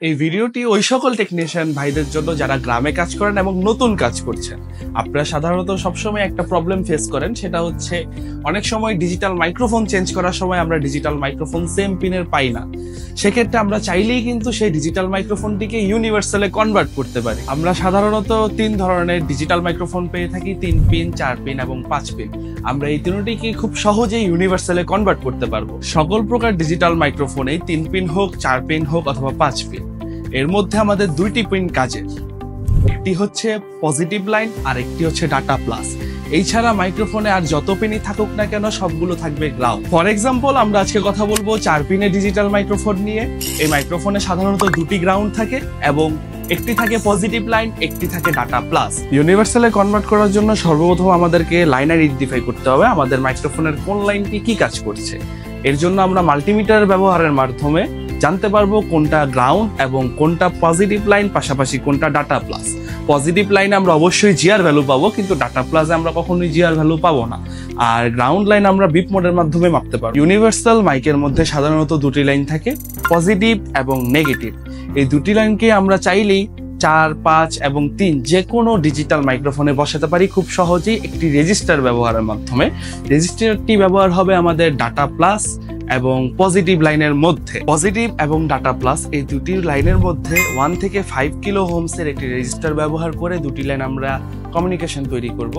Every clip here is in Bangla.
এই ভিডিওটি ওই সকল টেকনিশিয়ান ভাইদের জন্য যারা গ্রামে কাজ করেন এবং নতুন কাজ করছেন। আপনারা সাধারণত সবসময় একটা প্রবলেম ফেস করেন, সেটা হচ্ছে অনেক সময় ডিজিটাল মাইক্রোফোন চেঞ্জ করার সময় আমরা ডিজিটাল মাইক্রোফোন সেম পিনের পাই না। সেক্ষেত্রে আমরা চাইলেই কিন্তু সেই ডিজিটাল মাইক্রোফোনটিকে ইউনিভার্সালে কনভার্ট করতে পারি। আমরা সাধারণত 3 ধরনের ডিজিটাল মাইক্রোফোন পেয়ে থাকি, 3 পিন, 4 পিন এবং 5 পিন। আমরা এই তিনটিকে খুব সহজেই ইউনিভার্সালে কনভার্ট করতে পারবো। সকল প্রকার ডিজিটাল মাইক্রোফোনে 3 পিন হোক, 4 পিন হোক অথবা 5 পিন, এর মধ্যে আমাদের 2টি পিন কাজের। একটি হচ্ছে পজিটিভ লাইন আর একটি হচ্ছে ডাটা প্লাস। এই ছাড়া মাইক্রোফোনে আর যত পিনই থাকুক না কেন সবগুলো থাকবে গ্রাউন্ড। ফর এক্সাম্পল, আমরা আজকে কথা বলবো 4 পিনের ডিজিটাল মাইক্রোফোন নিয়ে। এই মাইক্রোফোনে সাধারণত 2টি গ্রাউন্ড থাকে এবং একটি থাকে পজিটিভ লাইন, একটি থাকে ডাটা প্লাস। ইউনিভার্সালে কনভার্ট করার জন্য সর্বপ্রথম আমাদেরকে লাইন আইডেন্টিফাই করতে হবে আমাদের মাইক্রোফোনের কোন লাইনটি কি কাজ করছে। এর জন্য আমরা মাল্টিমিটার ব্যবহারের মাধ্যমে জানতে পারবো কোনটা গ্রাউন্ড এবং কোনটা পজিটিভ লাইন, পাশাপাশি কোনটা ডাটা প্লাস। পজিটিভ লাইনে আমরা অবশ্যই জিআর ভ্যালু পাবো, কিন্তু ডাটা প্লাসে আমরা কখনোই জিআর ভ্যালু পাবো না। আর গ্রাউন্ড লাইন আমরা বিপ মোডের মাধ্যমে মাপতে পারবো। ইউনিভার্সাল মাইকের মধ্যে সাধারণত 2টি লাইন থাকে, পজিটিভ এবং নেগেটিভ। এই 2টি লাইনকে আমরা চাইলেই 4, 5 এবং 3 যে কোনো ডিজিটাল মাইক্রোফোনে বসাতে পারি খুব সহজেই একটি রেজিস্টার ব্যবহারের মাধ্যমে। রেজিস্টারটি ব্যবহার হবে আমাদের ডাটা প্লাস এবং পজিটিভ লাইনের মধ্যে। পজিটিভ এবং ডাটা প্লাস এই 2টি লাইনের মধ্যে 1 থেকে 5 কিলো হোমসের একটি রেজিস্টার ব্যবহার করে 2টি লাইন আমরা কমিউনিকেশন তৈরি করব।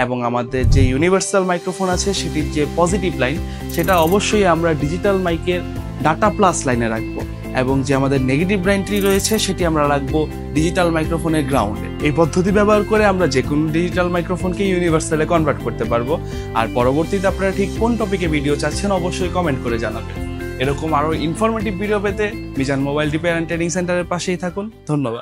এবং আমাদের যে ইউনিভার্সাল মাইক্রোফোন আছে সেটির যে পজিটিভ লাইন, সেটা অবশ্যই আমরা ডিজিটাল মাইকের ডাটা প্লাস লাইনে রাখবো, এবং যে আমাদের নেগেটিভ লাইনটি রয়েছে সেটি আমরা রাখবো ডিজিটাল মাইক্রোফোনের গ্রাউন্ডে। এই পদ্ধতি ব্যবহার করে আমরা যে কোনো ডিজিটাল মাইক্রোফোনকে ইউনিভার্সালে কনভার্ট করতে পারবো। আর পরবর্তীতে আপনারা ঠিক কোন টপিকে ভিডিও চাচ্ছেন অবশ্যই কমেন্ট করে জানাবেন। এরকম আরো ইনফরমেটিভ ভিডিও পেতে Mizan mobile repair and training সেন্টারের পাশেই থাকুন। ধন্যবাদ।